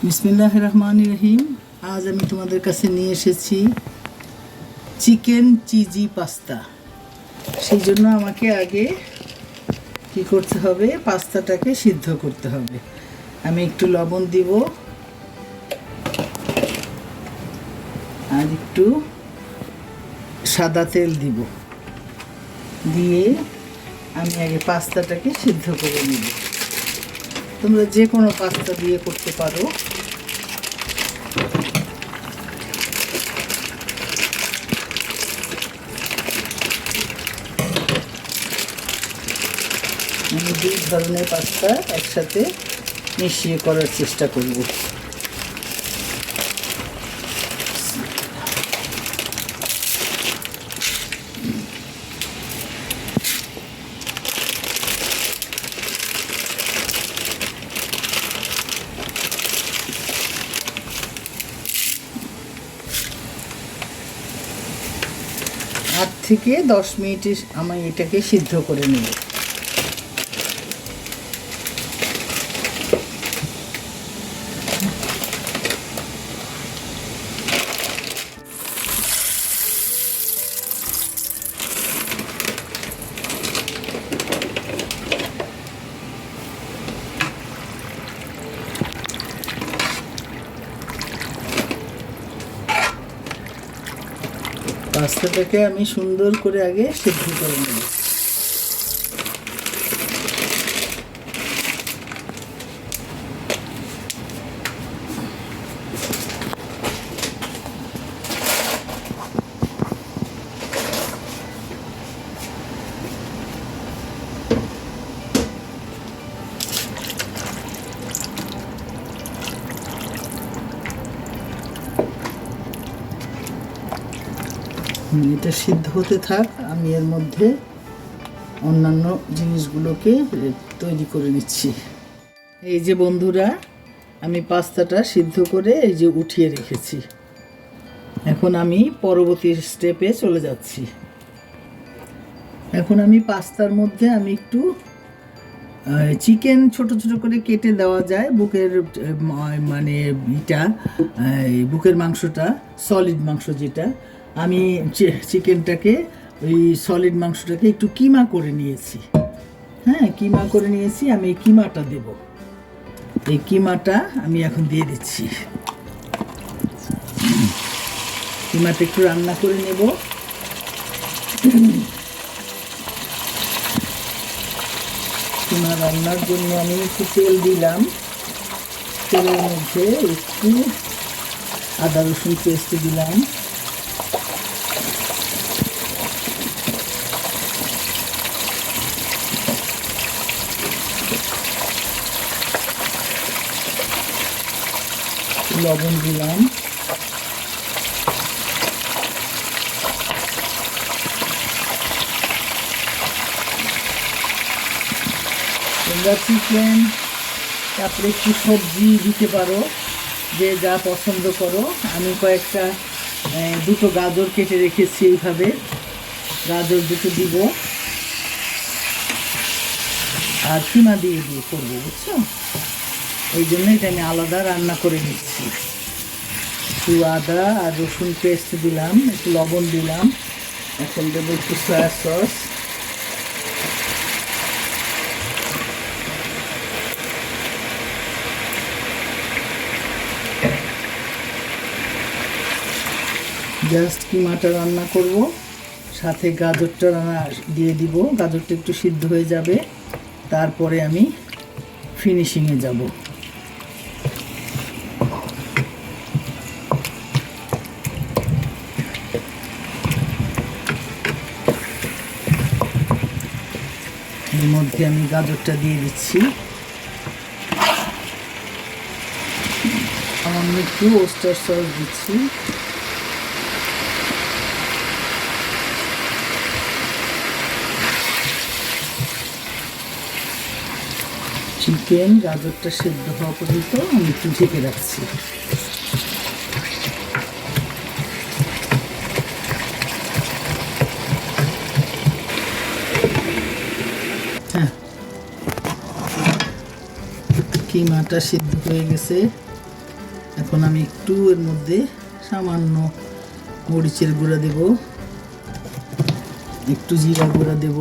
বিসমিল্লাহির রহমানির রহিম। আজ আমি তোমাদের কাছে নিয়ে এসেছি চিকেন চিজি পাস্তা। সেই জন্য আমাকে আগে কি করতে হবে, পাস্তাটাকে সিদ্ধ করতে হবে। আমি একটু লবণ দিব আর একটু সাদা তেল দিব, দিয়ে আমি আগে পাস্তাটাকে সিদ্ধ করে নিব। তোমরা যে কোনো পাস্তা দিয়ে করতে পারো। আমি দুই ধরনের পাস্তা একসাথে মিশিয়ে করার চেষ্টা করব। আট থেকে 10 মিনিট আমি এটাকে সিদ্ধ করে নেব। পাস্তাটাকে আমি সুন্দর করে আগে সিদ্ধ করে নেব। এটা সিদ্ধ হতে থাক, আমি এর মধ্যে অন্যান্য জিনিসগুলোকে তৈরি করে নিচ্ছি। এই যে বন্ধুরা, আমি পাস্তাটা সিদ্ধ করে এই যে উঠিয়ে রেখেছি। এখন আমি পরবর্তী স্টেপে চলে যাচ্ছি। এখন আমি পাস্তার মধ্যে আমি একটু চিকেন ছোট ছোট করে কেটে দেওয়া যায়, বুকের মানে বুকের মাংসটা, সলিড মাংস যেটা, আমি চিকেনটাকে ওই সলিড মাংসটাকে একটু কিমা করে নিয়েছি। হ্যাঁ, কিমা করে নিয়েছি। আমি এই কিমাটা দেব। এই কিমাটা আমি এখন দিয়ে দিচ্ছি। কিমাটা একটু রান্না করে নেব। কিমা রান্নার জন্য আমি একটু তেল দিলাম। তেলের মধ্যে একটু আদা রসুন পেস্ট দিলাম, লবণ দিলাম, তোমরা চিকেন তারপরে একটু সবজি দিতে পারো, যে যা পছন্দ করো। আমি কয়েকটা দুটো গাজর কেটে রেখেছি, এইভাবে গাজর দুটো দিব আর কিমা দিয়ে করবো, বুঝছো? এই জন্য এটা আমি আলাদা রান্না করে নিচ্ছি। একটু আদা আর রসুন পেস্ট দিলাম, একটু লবণ দিলাম, এখন দেবো একটু সয়া সস, জাস্ট কিমাটা রান্না করব, সাথে গাজরটা দিয়ে দিব। গাজরটা একটু সিদ্ধ হয়ে যাবে, তারপরে আমি ফিনিশিংয়ে যাব। এর মধ্যে আমি গাজরটা দিয়ে দিচ্ছি, সামান্য একটু ওস্টার সস দিচ্ছি, চিকেন গাজরটা সেদ্ধ হওয়া পর্যন্ত আমি একটু ঢেকে রাখছি। হ্যাঁ, কিমাটা সিদ্ধ হয়ে গেছে, এখন আমি একটু এর মধ্যে সামান্য মরিচের গুঁড়া দেব, একটু জিরা গুঁড়া দেব,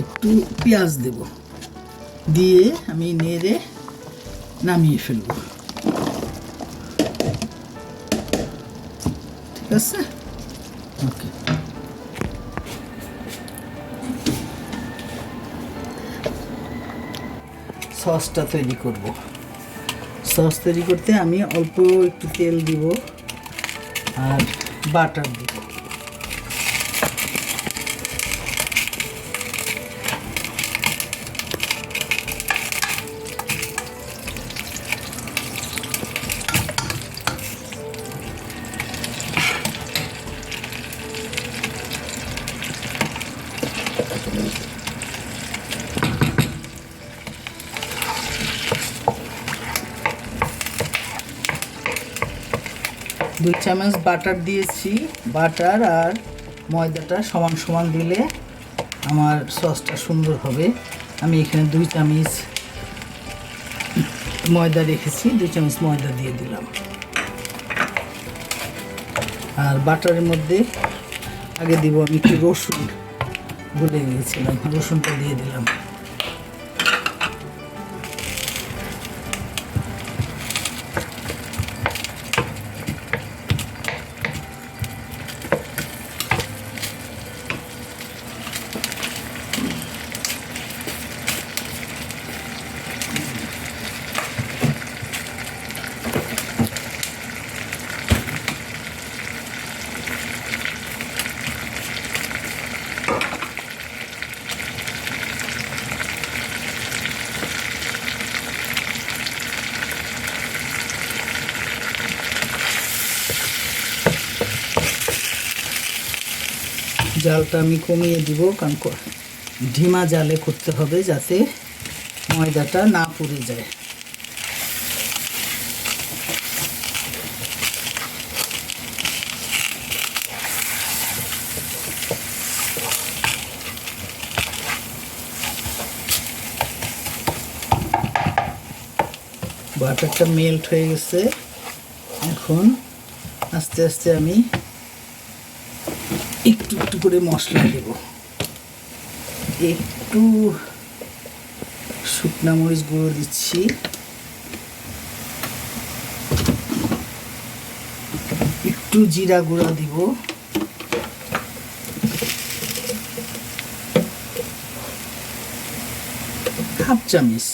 একটু পেঁয়াজ দেব, দিয়ে আমি নেড়ে নামিয়ে ফেলব। ঠিক আছে, ওকে। সসটা তৈরি করব। সস তৈরি করতে আমি অল্প একটু তেল দিব আর বাটার দিব। 2 চামচ বাটার দিয়েছি। বাটার আর ময়দাটা সমান সমান দিলে আমার সসটা সুন্দর হবে। আমি এখানে 2 চামচ ময়দা রেখেছি, 2 চামচ ময়দা দিয়ে দিলাম। আর বাটারের মধ্যে আগে দিব আমি একটু রসুন, ভুলে গিয়েছিলাম, রসুনটা দিয়ে দিলাম। জালটা আমি কমিয়ে দিব, কারণ ধিমা জালে করতে হবে যাতে ময়দাটা না পুড়ে যায়। বাটারটা মেল্ট হয়ে গেছে। এখন আস্তে আস্তে আমি একটু একটু করে মশলা দেব। একটু শুকনা মরিচ গুঁড়ো দিচ্ছি, একটু জিরা গুঁড়া দিব, হাফ চামচ,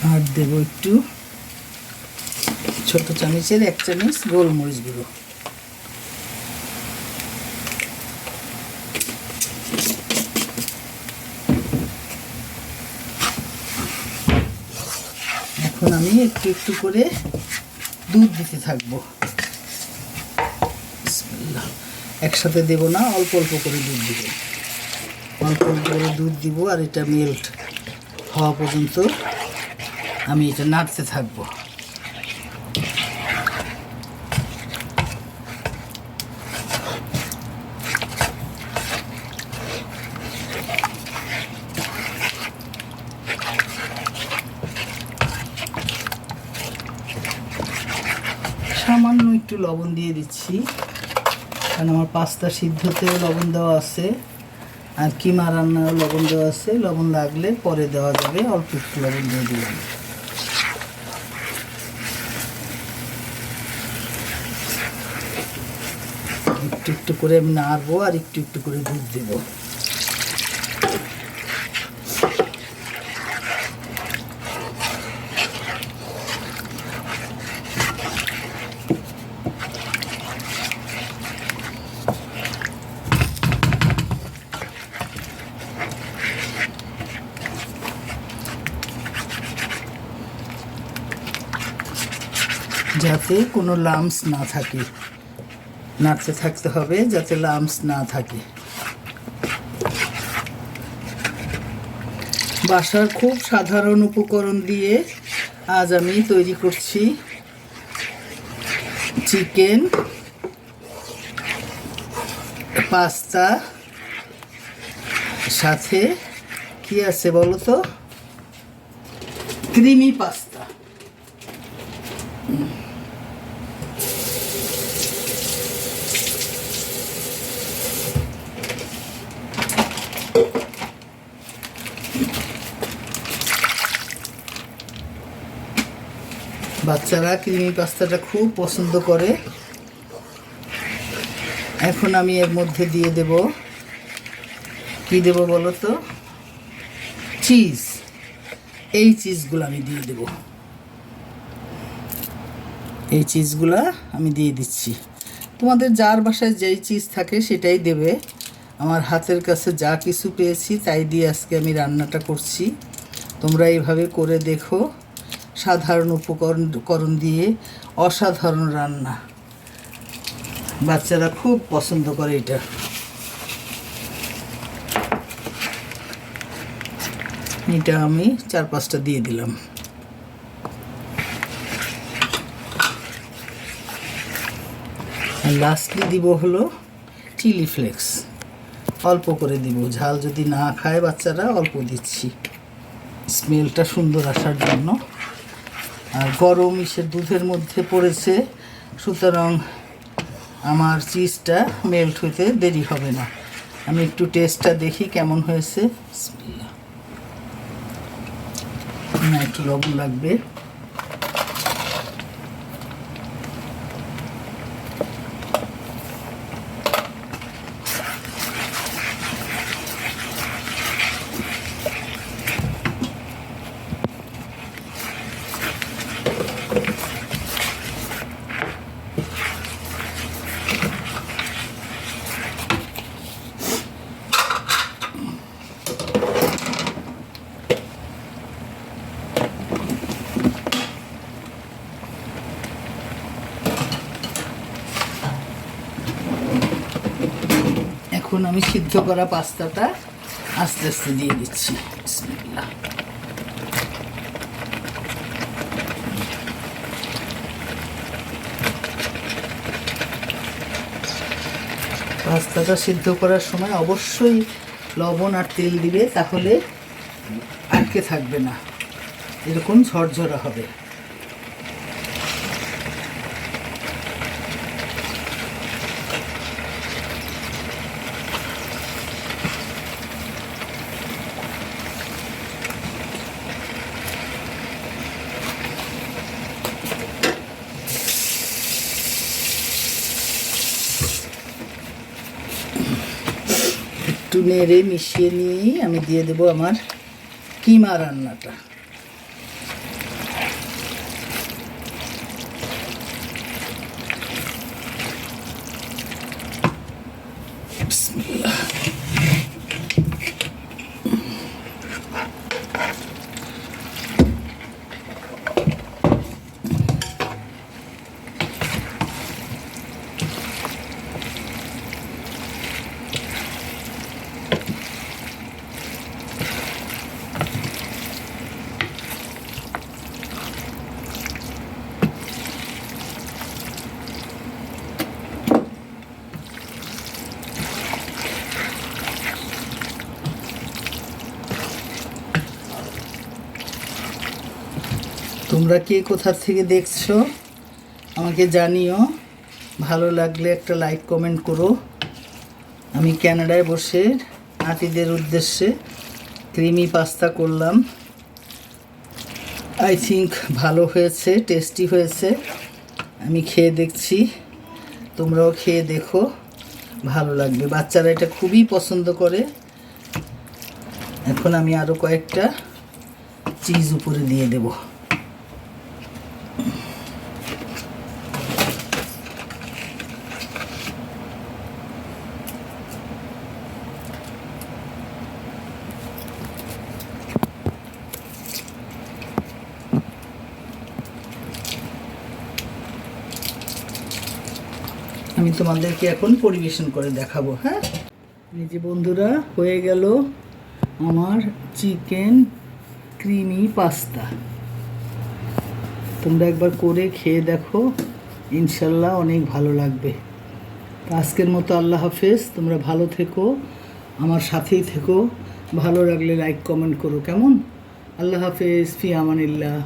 আর দেব একটু ছোট চামচের 1 চামচ গোলমরিচ গুঁড়ো। এখন আমি একটু একটু করে দুধ দিতে থাকবো। একসাথে দেব না, অল্প অল্প করে দুধ দিব, অল্প অল্প করে দুধ দিব। আর এটা মেল্ট হওয়া পর্যন্ত আমি এটা নাড়তে থাকবো। সামান্য একটু লবণ দিয়ে দিচ্ছি, কারণ আমার পাস্তা সিদ্ধতেও লবণ দেওয়া আছে আর কিমা রান্নাও লবণ দেওয়া আছে। লবণ লাগলে পরে দেওয়া যাবে, অল্প একটু লবণ দিয়ে দিলাম। একটু একটু করে আমি নাড়বো আর একটু একটু করে দুধ দেবো। যাতে কোনো লাম্পস না থাকে, নাড়তে থাকতে হবে যাতে লাম্পস না থাকে। বাসার খুব সাধারণ উপকরণ দিয়ে আজ আমি তৈরি করছি চিকেন পাস্তা, সাথে কি আছে বলো তো, ক্রিমি পাস্তা। বাচ্চারা ক্রিমি পাস্তাটা খুব পছন্দ করে। এখন আমি এর মধ্যে দিয়ে দেব, কি দেব বলো তো, চিজ। এই চিজগুলো আমি দিয়ে দেব, এই চিজগুলা আমি দিয়ে দিচ্ছি। তোমাদের যার বাসায় যেই চিজ থাকে সেটাই দেবে। আমার হাতের কাছে যা কিছু পেয়েছি তাই দিয়ে আজকে আমি রান্নাটা করছি। তোমরা এইভাবে করে দেখো, সাধারণ উপকরণ দিয়ে অসাধারণ রান্না। বাচ্চারা খুব পছন্দ করে এটা। এটা আমি 4-5টা দিয়ে দিলাম। আর লাস্টলি দিব হলো চিলি ফ্লেক্স, অল্প করে দিব। ঝাল যদি না খায় বাচ্চারা, অল্প দিচ্ছি স্মেলটা সুন্দর আসার জন্য। আর গরম ইসের দুধের মধ্যে পড়েছে, সুতরাং আমার চিজটা মেল্ট হইতে দেরি হবে না। আমি একটু টেস্টটা দেখি কেমন হয়েছে। না, একটু লবণ লাগবে। এখন আমি সিদ্ধ করা পাস্তাটা আস্তে আস্তে দিয়ে দিচ্ছি। বিসমিল্লাহ। পাস্তাটা সিদ্ধ করার সময় অবশ্যই লবণ আর তেল দিবে, তাহলে আটকে থাকবে না, এরকম ঝরঝরা হবে। একটু নেড়ে মিশিয়ে নিয়েই আমি দিয়ে দেব আমার কিমা রান্নাটা। বিসমিল্লাহ। তোমরা কে কোথা থেকে দেখছো আমাকে জানিও। ভালো লাগলে একটা লাইক কমেন্ট করো। আমি কানাডায় বসে আঁটিদের উদ্দেশ্যে ক্রিমি পাস্তা করলাম। আই থিঙ্ক ভালো হয়েছে, টেস্টি হয়েছে। আমি খেয়ে দেখছি, তোমরাও খেয়ে দেখো, ভালো লাগবে। বাচ্চারা এটা খুবই পছন্দ করে। এখন আমি আরও কয়েকটা চিজ উপরে দিয়ে দেব। আমি তোমাদেরকে এখন পরিবেশন করে দেখাবো। হ্যাঁ, এই যে বন্ধুরা, হয়ে গেল আমার চিকেন ক্রিমি পাস্তা। তোমরা একবার করে খেয়ে দেখো, ইনশাল্লাহ অনেক ভালো লাগবে। তো আজকের মতো আল্লাহ হাফেজ। তোমরা ভালো থেকো, আমার সাথেই থেকো। ভালো লাগলে লাইক কমেন্ট করো, কেমন? আল্লাহ হাফেজ, ফি আমানিল্লাহ।